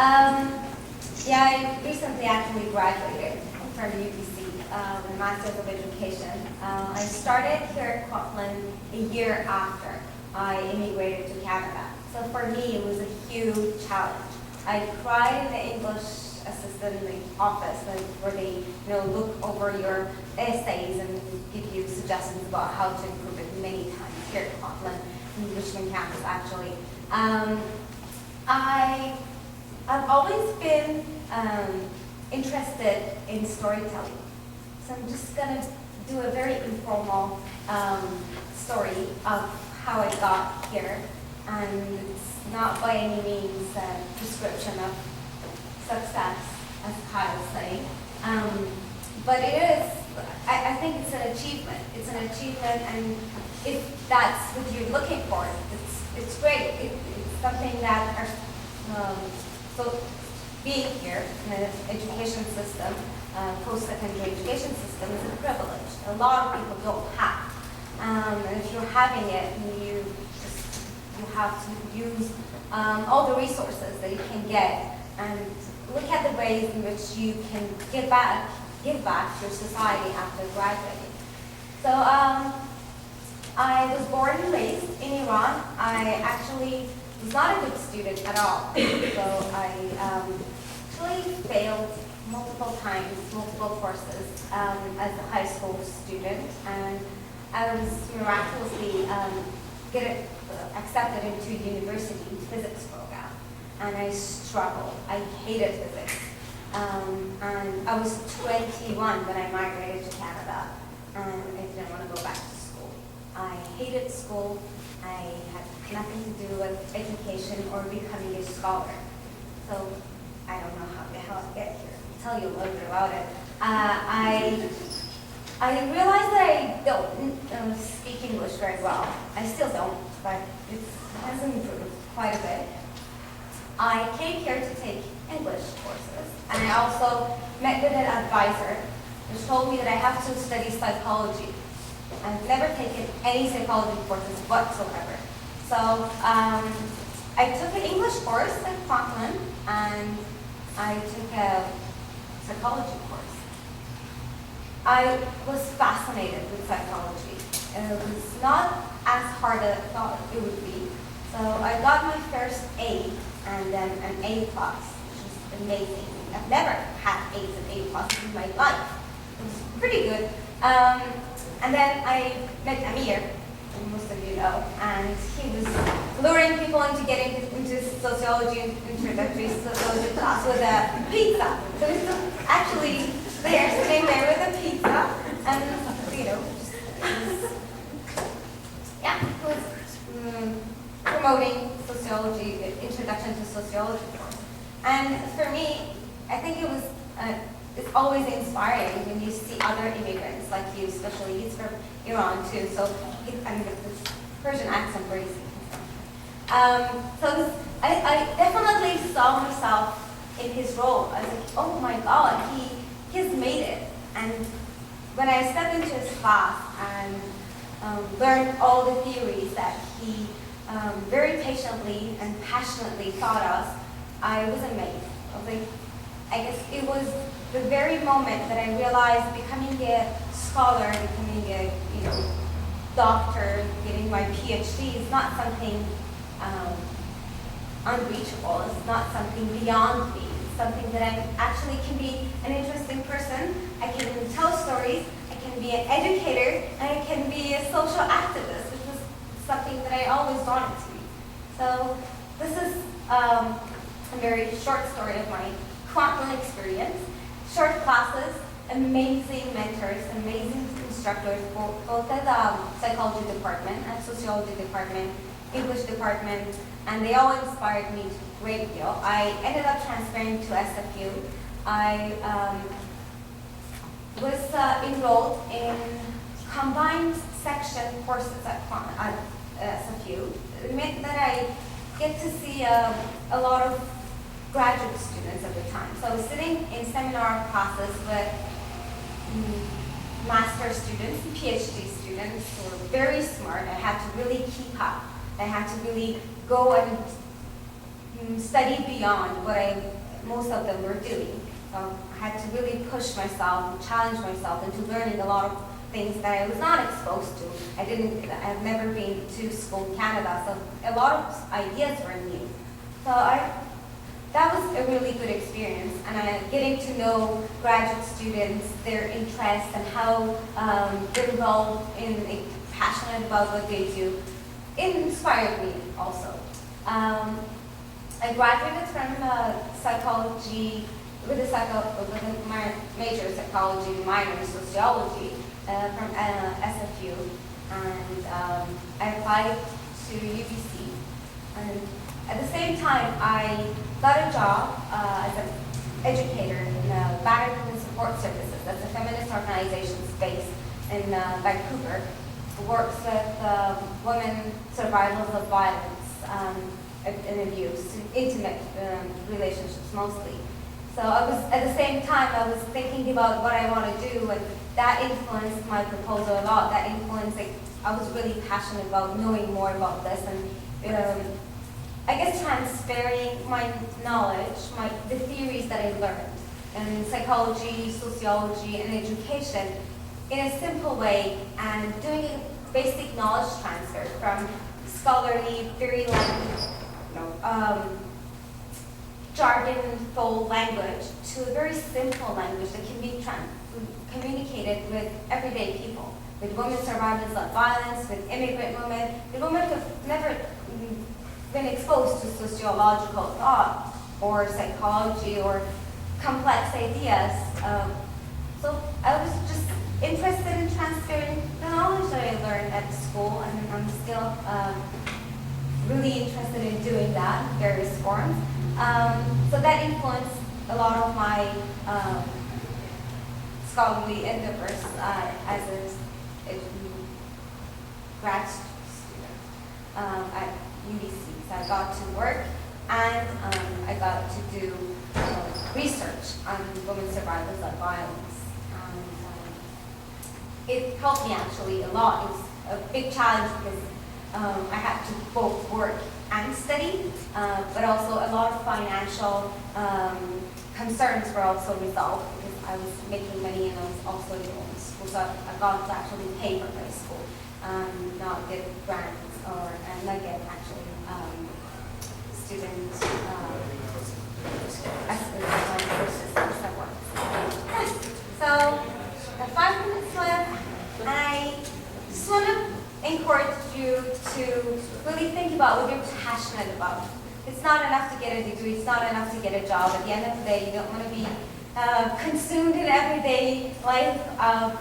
Um, yeah, I recently actually graduated from UBC with a Master's of Education. I started here at Kwantlen a year after I immigrated to Canada. So for me, it was a huge challenge. I cried in the English assistant office where they look over your essays and give you suggestions about how to improve it many times here at Kwantlen, in Richmond campus actually. I've always been interested in storytelling. So I'm just going to do a very informal story of how I got here. And it's not by any means a description of success, as Kyle's saying. But it is, I think it's an achievement. It's an achievement, and if that's what you're looking for, it's great. It's something that so being here in the education system, post-secondary education system, is a privilege. A lot of people don't have. And if you're having it, you have to use all the resources that you can get and look at the ways in which you can give back to your society after graduating. So I was born and raised in Iran. I actually was not a good student at all. So I actually failed multiple times, multiple courses as a high school student. And I was miraculously accepted into university physics program. And I struggled. I hated physics. And I was 21 when I migrated to Canada. And I didn't want to go back to school. I hated school. I had nothing to do with education or becoming a scholar. So I don't know how the hell I get here. I'll tell you a little bit about it. I realized that I don't speak English very well. I still don't, but it has improved quite a bit. I came here to take English courses, and I also met with an advisor which told me that I have to study psychology. I've never taken any psychology courses whatsoever. So I took an English course at Kwantlen, and I took a psychology course. I was fascinated with psychology. It was not as hard as I thought it would be. So I got my first A and then an A+, which is amazing. I've never had A's and A+ in my life. It was pretty good. And then I met Amir, who most of you know, and he was luring people into getting into sociology, introductory sociology class with a pizza. So he was actually there, sitting there with a pizza, and he was promoting sociology, introduction to sociology course. And for me, I think it's always inspiring when you see other immigrants like you, especially he's from Iran too, so this Persian accent very easy. So I definitely saw myself in his role. I was like, oh my God, he's made it. And when I stepped into his class and learned all the theories that he very patiently and passionately taught us, I was amazed. I was like, I guess it was the very moment that I realized becoming a scholar, becoming a doctor, getting my PhD is not something unreachable. It's not something beyond me. It's something that I actually can be an interesting person. I can tell stories. I can be an educator, and I can be a social activist, which was something that I always wanted to be. So this is a very short story of my Kwantlen experience. Short classes, amazing mentors, amazing instructors, both at the psychology department and sociology department, English department, and they all inspired me to a great deal. I ended up transferring to SFU. I was enrolled in combined section courses at SFU. It meant that I get to see a lot of graduate students at the time. So I was sitting in seminar classes with master's students, PhD students who were very smart. I had to really keep up. I had to really go and study beyond what most of them were doing. I had to really push myself and challenge myself into learning a lot of things that I was not exposed to. I've never been to school in Canada, so a lot of ideas were new. So that was a really good experience, and getting to know graduate students, their interests, and how they're involved in passionate about what they do, it inspired me also. I graduated from psychology with a major in psychology, minor in sociology from SFU, and I applied to UBC. And at the same time, I got a job as an educator in Battered Women Support Services. That's a feminist organization based in Vancouver. It works with women survivors of violence and abuse, intimate relationships mostly. So I was, at the same time, I was thinking about what I want to do, and that influenced my proposal a lot. That influenced, I was really passionate about knowing more about this, and I guess transferring my knowledge, the theories that I learned in psychology, sociology, and education in a simple way, and doing a basic knowledge transfer from scholarly, very jargon-full language to a very simple language that can be communicated with everyday people, with women survivors of violence, with immigrant women, with women who've never been exposed to sociological thought or psychology or complex ideas. So I was just interested in transferring the knowledge that I learned at school, and I'm still really interested in doing that in various forms. So that influenced a lot of my scholarly endeavors as a grad student at UBC. So I got to work, and I got to do research on women survivors of violence. It helped me actually a lot. It was a big challenge because I had to both work and study, but also a lot of financial concerns were also resolved because I was making money and I was also enrolled in school. So I got to actually pay for my school, not get grants and not get actually student courses and so on. So I have 5 minutes left, and I just want to encourage you to really think about what you're passionate about. It's not enough to get a degree, it's not enough to get a job. At the end of the day, you don't want to be consumed in everyday life of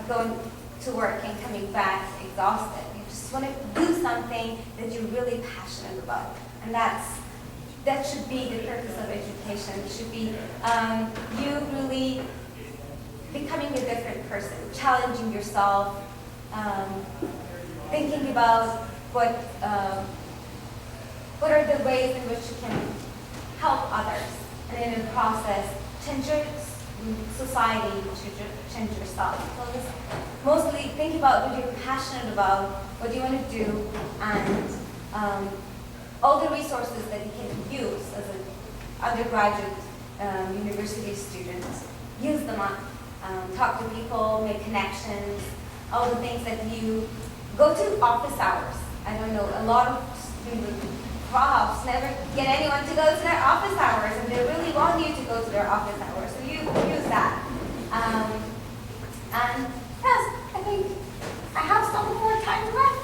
going to work and coming back exhausted. You just want to do something that you're really passionate about. And that should be the purpose of education. It should be you really becoming a different person, challenging yourself, thinking about what are the ways in which you can help others, and in the process, change your society, change yourself. So just mostly think about what you're passionate about, what you want to do, and all the resources that you can use as an undergraduate university student. Use them up. Talk to people, make connections, all the things that you go to office hours. I don't know, a lot of profs never get anyone to go to their office hours, and they really want you to go to their office hours, so you use that. And yes, I think I have some more time left.